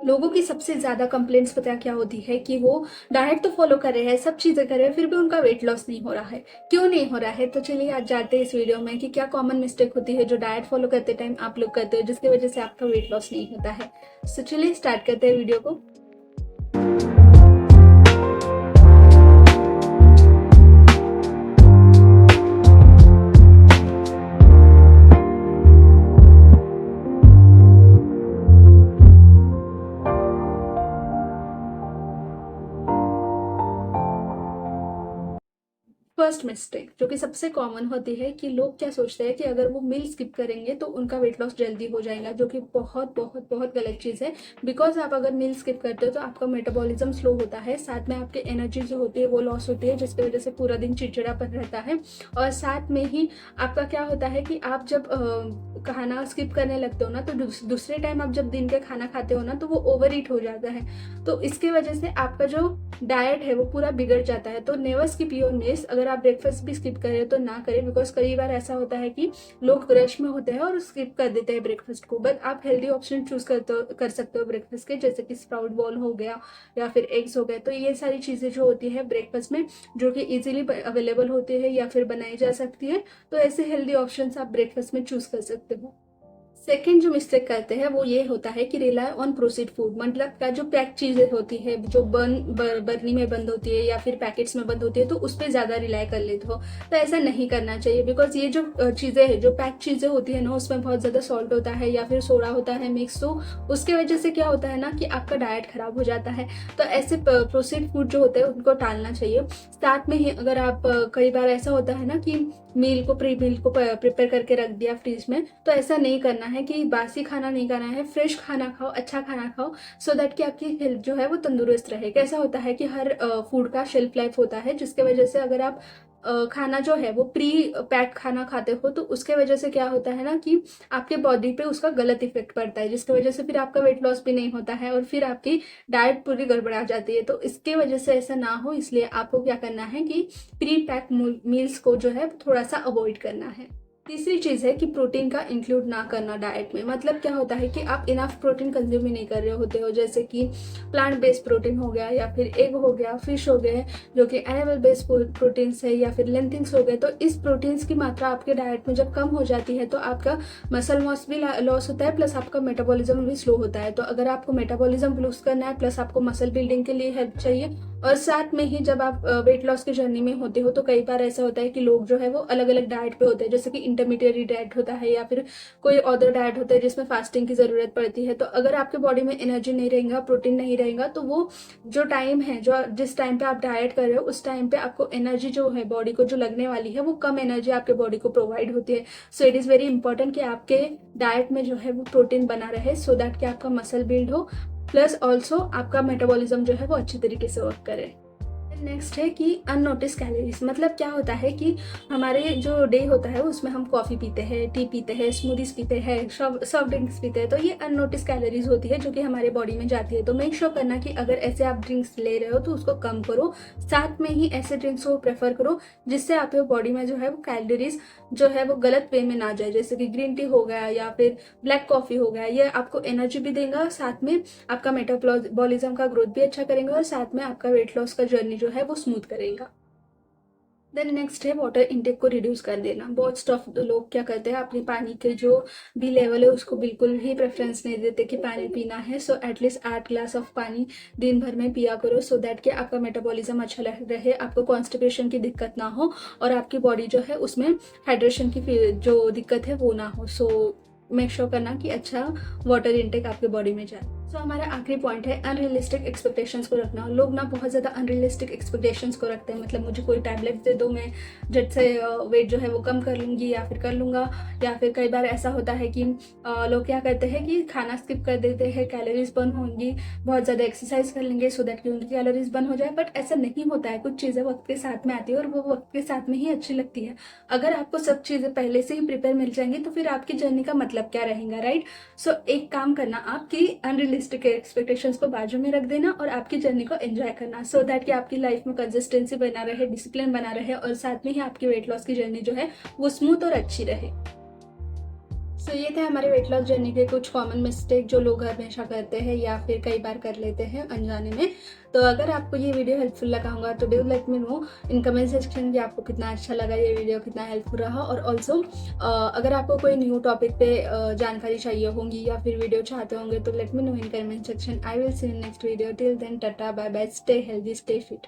लोगों की सबसे ज़्यादा कंप्लेंट्स पता है क्या होती है कि वो डाइट तो फॉलो कर रहे हैं, सब चीज़ें कर रहे हैं, फिर भी उनका वेट लॉस नहीं हो रहा है। क्यों नहीं हो रहा है? तो चलिए आज जानते हैं इस वीडियो में कि क्या कॉमन मिस्टेक होती है जो डाइट फॉलो करते टाइम आप लोग करते हो, जिसकी वजह से आपका वेट लॉस नहीं होता है। तो चलिए स्टार्ट करते हैं वीडियो को। फर्स्ट मिस्टेक जो कि सबसे कॉमन होती है कि लोग क्या सोचते हैं कि अगर वो मील स्किप करेंगे तो उनका वेट लॉस जल्दी हो जाएगा, जो कि बहुत बहुत बहुत गलत चीज़ है। बिकॉज आप अगर मील स्किप करते हो तो आपका मेटाबॉलिज्म स्लो होता है, साथ में आपकी एनर्जी जो होती है वो लॉस होती है, जिसकी वजह से पूरा दिन चिड़चिड़ापन रहता है। और साथ में ही आपका क्या होता है कि आप जब खाना स्किप करने लगते हो ना, तो दूसरे टाइम आप जब दिन के खाना खाते हो ना तो वो ओवर ईट हो जाता है। तो इसके वजह से आपका जो डाइट है वो पूरा बिगड़ जाता है। तो नेवर स्किप योर मील्स। अगर आप ब्रेकफास्ट भी स्किप करें तो ना करें, बिकॉज कई बार ऐसा होता है कि लोग रश में होते हैं और स्किप कर देते हैं ब्रेकफास्ट को। बट आप हेल्दी ऑप्शन चूज कर सकते हो ब्रेकफास्ट के, जैसे कि स्प्राउट बॉल हो गया या फिर एग्स हो गए। तो ये सारी चीज़ें जो होती है ब्रेकफास्ट में, जो कि इजीली अवेलेबल होती है या फिर बनाई जा सकती है, तो ऐसे हेल्दी ऑप्शन आप ब्रेकफास्ट में चूज कर सकते हो। सेकेंड जो मिस्टेक करते हैं वो ये होता है कि रिलाय ऑन प्रोसीड फूड, मतलब का जो पैक चीज़ें होती है, जो बर्नी में बंद होती है या फिर पैकेट्स में बंद होती है, तो उस पर ज़्यादा रिलाय कर लेते हो। तो ऐसा नहीं करना चाहिए, बिकॉज ये जो चीज़ें हैं, जो पैक चीज़ें होती है ना, उसमें बहुत ज़्यादा सॉल्ट होता है या फिर सोडा होता है मिक्स। तो उसके वजह से क्या होता है ना कि आपका डाइट खराब हो जाता है। तो ऐसे प्रोसीड फूड जो होते हैं उनको टालना चाहिए। साथ में ही अगर आप कई बार ऐसा होता है ना कि प्री मील को प्रिपेयर करके रख दिया फ्रिज में, तो ऐसा नहीं करना है कि बासी खाना नहीं खाना है, फ्रेश खाना खाओ, अच्छा खाना खाओ, सो दैट कि आपकी हेल्थ जो है वो तंदुरुस्त रहे। कैसा होता है कि हर फूड का शेल्फ लाइफ होता है, जिसके वजह से अगर आप खाना जो है वो प्री पैक खाना खाते हो तो उसके वजह से क्या होता है ना कि आपके बॉडी पे उसका गलत इफेक्ट पड़ता है, जिसकी वजह से फिर आपका वेट लॉस भी नहीं होता है और फिर आपकी डाइट पूरी गड़बड़ा जाती है। तो इसके वजह से ऐसा ना हो, इसलिए आपको क्या करना है कि प्री पैक मील्स को जो है थोड़ा सा अवॉइड करना है। तीसरी चीज़ है कि प्रोटीन का इंक्लूड ना करना डाइट में। मतलब क्या होता है कि आप इनफ प्रोटीन कंज्यूम ही नहीं कर रहे होते हो, जैसे कि प्लांट बेस्ड प्रोटीन हो गया या फिर एग हो गया, फिश हो गए, जो कि एनिमल बेस्ड प्रोटीन्स है, या फिर लेंथिंग्स हो गए। तो इस प्रोटीन्स की मात्रा आपके डाइट में जब कम हो जाती है तो आपका मसल मास भी लॉस होता है, प्लस आपका मेटाबॉलिज्म भी स्लो होता है। तो अगर आपको मेटाबॉलिज्म बूस्ट करना है, प्लस आपको मसल बिल्डिंग के लिए हेल्प चाहिए, और साथ में ही जब आप वेट लॉस की जर्नी में होते हो तो कई बार ऐसा होता है कि लोग जो है वो अलग अलग डाइट पे होते हैं, जैसे कि इंटरमीडिएट डाइट होता है या फिर कोई अदर डाइट होता है जिसमें फास्टिंग की ज़रूरत पड़ती है। तो अगर आपके बॉडी में एनर्जी नहीं रहेगा, प्रोटीन नहीं रहेगा, तो वो जो टाइम है, जो जिस टाइम पे आप डाइट कर रहे हो उस टाइम पे आपको एनर्जी जो है बॉडी को जो लगने वाली है वो कम एनर्जी आपके बॉडी को प्रोवाइड होती है। So it is very important कि आपके डाइट में जो है वो प्रोटीन बना रहे, सो दैट कि आपका मसल बिल्ड हो, प्लस ऑल्सो आपका मेटाबॉलिज्म जो है वो अच्छे तरीके से वर्क करे। नेक्स्ट है कि अननोटिस कैलोरीज। मतलब क्या होता है कि हमारे जो डे होता है उसमें हम कॉफ़ी पीते हैं, टी पीते हैं, स्मूदीज पीते हैं, सॉफ्ट ड्रिंक्स पीते हैं, तो ये अननोटिस कैलोरीज होती है जो कि हमारे बॉडी में जाती है। तो मेक श्योर करना कि अगर ऐसे आप ड्रिंक्स ले रहे हो तो उसको कम करो, साथ में ही ऐसे ड्रिंक्स को प्रेफर करो जिससे आपके बॉडी में जो है वो कैलोरीज जो है वो गलत वे में ना जाए, जैसे कि ग्रीन टी हो गया या फिर ब्लैक कॉफ़ी हो गया। ये आपको एनर्जी भी देगा, साथ में आपका मेटाबॉलिज्म का ग्रोथ भी अच्छा करेंगे, और साथ में आपका वेट लॉस का जर्नी जो है वो स्मूथ करेगा। देन नेक्स्ट है वाटर इंटेक को रिड्यूस कर देना। बहुत स्टफ लोग क्या करते हैं, अपने पानी के जो भी लेवल है उसको बिल्कुल ही प्रेफरेंस नहीं देते कि पानी पीना है। सो एटलीस्ट 8 ग्लास ऑफ पानी दिन भर में पिया करो, सो दैट कि आपका मेटाबॉलिज्म अच्छा रहे, आपको कॉन्स्टिपेशन की दिक्कत ना हो, और आपकी बॉडी जो है उसमें हाइड्रेशन की जो दिक्कत है वो ना हो। सो मेक श्योर करना कि अच्छा वाटर इंटेक आपके बॉडी में जाए। सो हमारा आखिरी पॉइंट है अनरियलिस्टिक एक्सपेक्टेशंस को रखना। लोग ना बहुत ज़्यादा अनरियलिस्टिक एक्सपेक्टेशंस को रखते हैं, मतलब मुझे कोई टैबलेट दे दो, मैं झट से वेट जो है वो कम कर लूँगी या फिर कर लूँगा। या फिर कई बार ऐसा होता है कि लोग क्या करते हैं कि खाना स्किप कर देते हैं, कैलोरीज बर्न होंगी, बहुत ज़्यादा एक्सरसाइज कर लेंगे सो दैट कि उनकी कैलोरीज बर्न हो जाए। बट ऐसा नहीं होता है, कुछ चीज़ें वक्त के साथ में आती है और वो वक्त के साथ में ही अच्छी लगती है। अगर आपको सब चीज़ें पहले से ही प्रिपेयर मिल जाएंगी तो फिर आपकी जर्नी का मतलब क्या रहेगा, राइट? सो एक काम करना, आपकी अनरियलिस्टिक एक्सपेक्टेशंस को बाजू में रख देना और आपकी जर्नी को एंजॉय करना, सो दैट कि आपकी लाइफ में कंसिस्टेंसी बना रहे, डिसिप्लिन बना रहे, और साथ में ही आपकी वेट लॉस की जर्नी जो है वो स्मूथ और अच्छी रहे। सो ये थे हमारे वेट लॉस जर्नी के कुछ कॉमन मिस्टेक जो लोग हमेशा करते हैं या फिर कई बार कर लेते हैं अनजाने में। तो अगर आपको ये वीडियो हेल्पफुल लगा होगा तो do let me know in comment section कि आपको कितना अच्छा लगा ये वीडियो, कितना हेल्पफुल रहा। और ऑल्सो अगर आपको कोई न्यू टॉपिक पे जानकारी चाहिए होंगी या फिर वीडियो चाहते होंगे तो let me know in comment section. I will see in next video. Till then tata bye bye, stay healthy, stay fit.